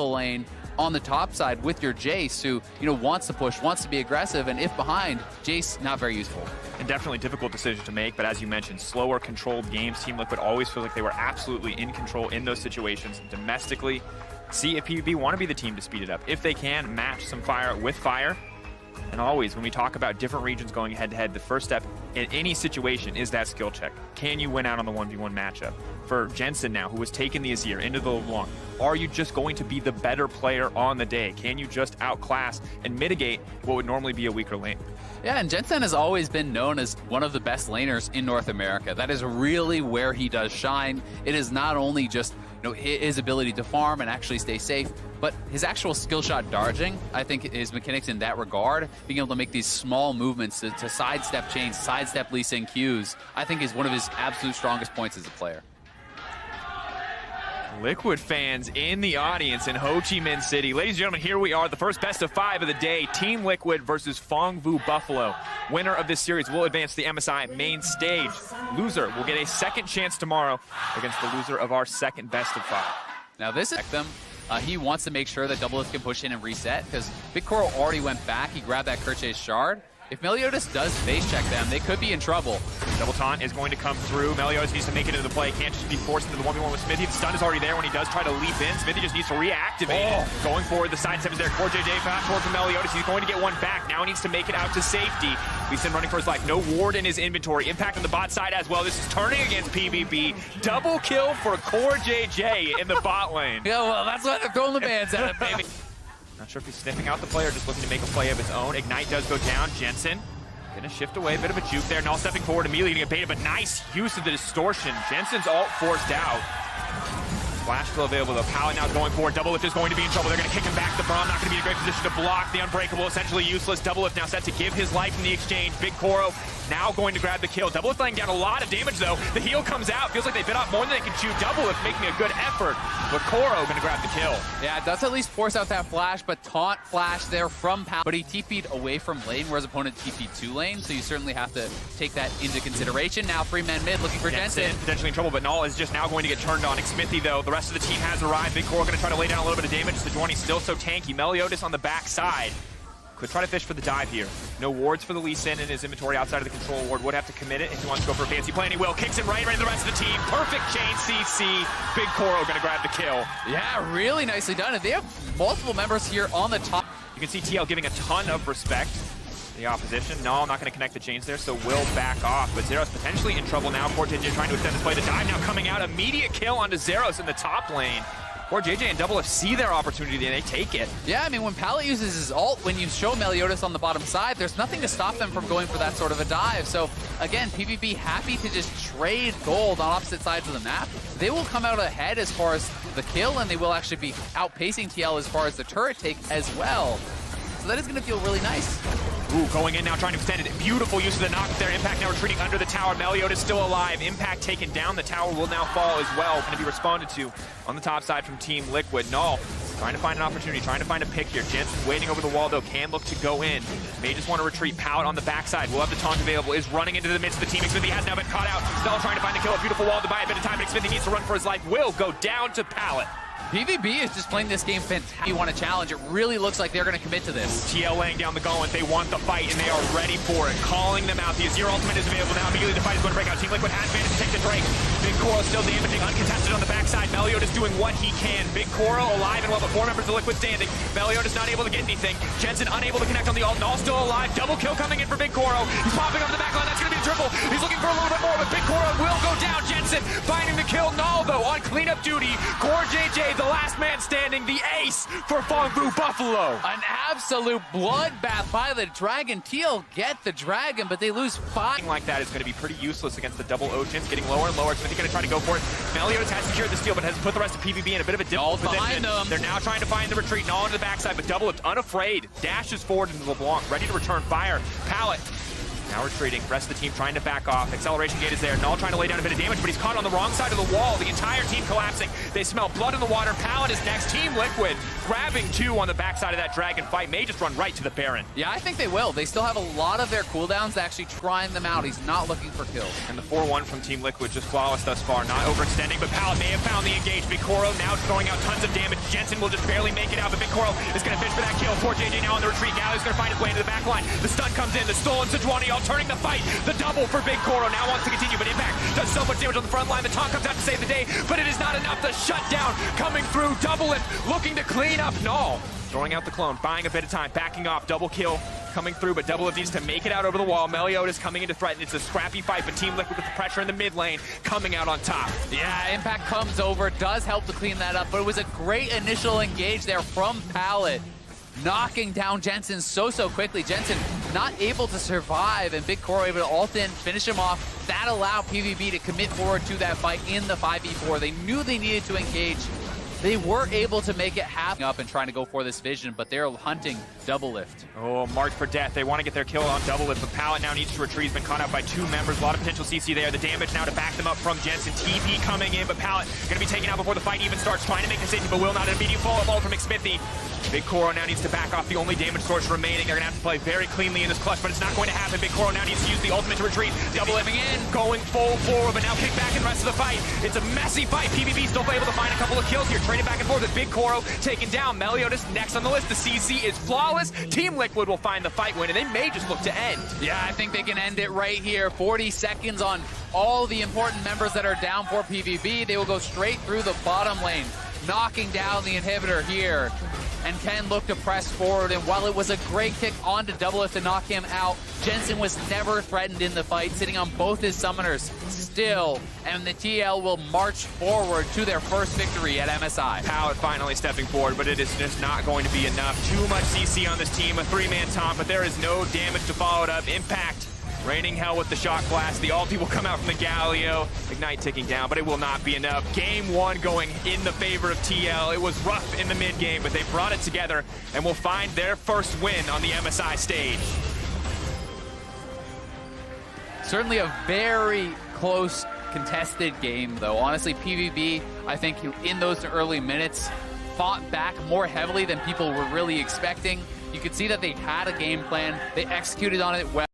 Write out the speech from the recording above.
lane on the top side with your Jace, who wants to push, wants to be aggressive, and if behind, Jace not very useful. And definitely difficult decision to make, but as you mentioned, slower, controlled games. Team Liquid always feels like they were absolutely in control in those situations domestically. See if PVB want to be the team to speed it up. If they can, match some fire with fire. And always, when we talk about different regions going head-to-head, the first step in any situation is that skill check. Can you win out on the 1v1 matchup? For Jensen now, who has taken the Azir into the LeBlanc, are you just going to be the better player on the day? Can you just outclass and mitigate what would normally be a weaker lane? Yeah, and Jensen has always been known as one of the best laners in North America. That is really where he does shine. It is not only just his ability to farm and actually stay safe, but his actual skill shot dodging. I think his mechanics in that regard, being able to make these small movements to sidestep chains, sidestep Lee Sin Qs, I think is one of his absolute strongest points as a player. Liquid fans in the audience in Ho Chi Minh City. Ladies and gentlemen, here we are, the first best of 5 of the day. Team Liquid versus Phong Vu Buffalo. Winner of this series will advance to the MSI main stage. Loser will get a second chance tomorrow against the loser of our second best of 5. Now this is them. He wants to make sure that Doublelift can push in and reset, because Big Coral already went back. He grabbed that Kerche's shard. If Meliodas does face check them, they could be in trouble. Double taunt is going to come through. Meliodas needs to make it into the play. Can't just be forced into the 1v1 with Smithy. The stun is already there when he does try to leap in. Smithy just needs to reactivate it. Going forward, the side step is there. CoreJJ fast forward from Meliodas. He's going to get one back. Now he needs to make it out to safety. Lee Sin running for his life. No ward in his inventory. Impact on the bot side as well. This is turning against PVB. Double kill for CoreJJ in the bot lane. Yeah, well, that's why they're throwing the bans at him, baby. Not sure if he's sniffing out the player, just looking to make a play of his own. Ignite does go down. Jensen gonna shift away, a bit of a juke there. Null stepping forward, immediately getting baited, but nice use of the distortion. Jensen's ult forced out. Flash still available though. Pallet now going forward. Doublelift is going to be in trouble. They're going to kick him back. The Braum not going to be in a great position to block the Unbreakable. Essentially useless. Doublelift now set to give his life in the exchange. Big Koro now going to grab the kill. Doublelift laying down a lot of damage though. The heal comes out. Feels like they bit off more than they can chew. Doublelift making a good effort, but Koro going to grab the kill. Yeah, it does at least force out that flash, but taunt flash there from Pallet. But he TP'd away from lane, whereas opponent TP'd to lane, so you certainly have to take that into consideration. Now 3-man mid looking for Jensen. Potentially in trouble, but Null is just now going to get turned on. Smithy though, the rest of the team has arrived. Big Koro going to try to lay down a little bit of damage. Sejuani's still so tanky. Meliodas on the back side. Could try to fish for the dive here. No wards for the Lee Sin in his inventory outside of the control ward. Would have to commit it if he wants to go for a fancy play, and he will. Kicks it right to the rest of the team. Perfect chain CC. Big Koro going to grab the kill. Yeah, really nicely done. And they have multiple members here on the top. You can see TL giving a ton of respect to the opposition. No, I'm not going to connect the chains there, so will back off. But Zeros potentially in trouble now. CoreJJ trying to extend this play. The dive now coming out. Immediate kill onto Zeros in the top lane. CoreJJ and Doublelift see their opportunity and they take it. Yeah, I mean, when Pallet uses his ult, when you show Meliodas on the bottom side, there's nothing to stop them from going for that sort of a dive. So, again, PVB happy to just trade gold on opposite sides of the map. They will come out ahead as far as the kill, and they will actually be outpacing TL as far as the turret take as well. So that is going to feel really nice. Ooh, going in now, trying to extend it. Beautiful use of the knock there. Impact now retreating under the tower. Meliodas still alive. Impact taken down. The tower will now fall as well. Going to be responded to on the top side from Team Liquid. Null trying to find an opportunity, trying to find a pick here. Jensen waiting over the wall, though. Can look to go in. May just want to retreat. Pallet on the backside. Will have the taunt available. Is running into the midst of the team. Smithy has now been caught out. Null trying to find the kill. A beautiful wall to buy a bit of time. Smithy needs to run for his life. Will go down to Pallet. PVB is just playing this game fantastic. You want to challenge. It really looks like they're going to commit to this. TL laying down the gauntlet. They want the fight, and they are ready for it. Calling them out. The Azir ultimate is available now. Immediately the fight is going to break out. Team Liquid has managed to take the Drake. Big Koro still damaging, uncontested on the backside. Meliodas doing what he can. Big Koro alive and well, but 4 members of Liquid standing. Meliodas not able to get anything. Jensen unable to connect on the ult. Null still alive. Double kill coming in for Big Koro. He's popping up the back line. That's going to be a triple. He's looking for a little bit more, but Big Koro will go down. Jensen finding the kill. Null, though, on cleanup duty. CoreJJ, the last man standing, the ace for Phong Vu Buffalo. An absolute bloodbath by the Dragon. TL get the Dragon, but they lose 5. Like that is going to be pretty useless against the double Oceans, getting lower and lower. Smithy going to try to go for it. Meliodas has secured the steal, but has put the rest of PVB in a bit of a difficult position. They're now trying to find the retreat. Null into the backside, but Doublelift unafraid. Dashes forward into LeBlanc, ready to return fire. Pallet now retreating. Rest of the team trying to back off. Acceleration gate is there. Null trying to lay down a bit of damage, but he's caught on the wrong side of the wall. The entire team collapsing. They smell blood in the water. Pallet is next. Team Liquid grabbing 2 on the backside of that Dragon fight. May just run right to the Baron. Yeah, I think they will. They still have a lot of their cooldowns actually trying them out. He's not looking for kills. And the 4-1 from Team Liquid just flawless thus far. Not overextending, but Pallet may have found the engage. Big Koro now throwing out tons of damage. Jensen will just barely make it out, but Big Coral is going to fish for that kill. Poor JJ now on the retreat. Galley's going to find his way into the back line. The stun comes in. The stolen Sejuani all turning the fight. The double for Big Coral now wants to continue, but Impact does so much damage on the front line. The taunt comes out to save the day, but it is not enough. The shutdown coming through. Double Lift looking to clean up. No. Throwing out the clone, buying a bit of time, backing off, double kill coming through, but Double Lift needs to make it out over the wall. Meliodas coming in to threaten. It's a scrappy fight, but Team Liquid with the pressure in the mid lane coming out on top. Yeah, Impact comes over, does help to clean that up, but it was a great initial engage there from Pallet, knocking down Jensen so quickly. Jensen not able to survive, and Big Coral able to ult in, finish him off. That allowed PVB to commit forward to that fight in the 5v4. They knew they needed to engage. They were able to make it happen up and trying to go for this vision, but they're hunting Double Lift. Oh, march for death. They want to get their kill on Double Lift, but Pallet now needs to retreat. He's been caught out by 2 members. A lot of potential CC there. The damage now to back them up from Jensen. TP coming in, but Pallet going to be taken out before the fight even starts. Trying to make a decision, but will not. An immediate follow-up ball from McSmithy. Big Coral now needs to back off the only damage source remaining. They're going to have to play very cleanly in this clutch, but it's not going to happen. Big Coral now needs to use the ultimate to retreat. Double Lifting in, going full forward, but now kick back in the rest of the fight. It's a messy fight. PVB still able to find a couple of kills here. Trading back and forth with Big Coral taken down. Meliodas next on the list. The CC is flawless. Team Liquid will find the fight win, and they may just look to end. Yeah, I think they can end it right here. 40 seconds on all the important members that are down for PVB. They will go straight through the bottom lane, knocking down the inhibitor here. And can look to press forward, and while it was a great kick onto Double Lift to knock him out, Jensen was never threatened in the fight, sitting on both his summoners still, and the TL will march forward to their first victory at MSI. Pallet finally stepping forward, but it is just not going to be enough. Too much CC on this team, a 3-man taunt, but there is no damage to follow it up. Impact raining hell with the shock blast. The ulti will come out from the Galio. Ignite ticking down, but it will not be enough. Game 1 going in the favor of TL. It was rough in the mid game, but they brought it together and will find their first win on the MSI stage. Certainly a very close, contested game, though. Honestly, PVB, I think in those early minutes, fought back more heavily than people were really expecting. You could see that they had a game plan. They executed on it well.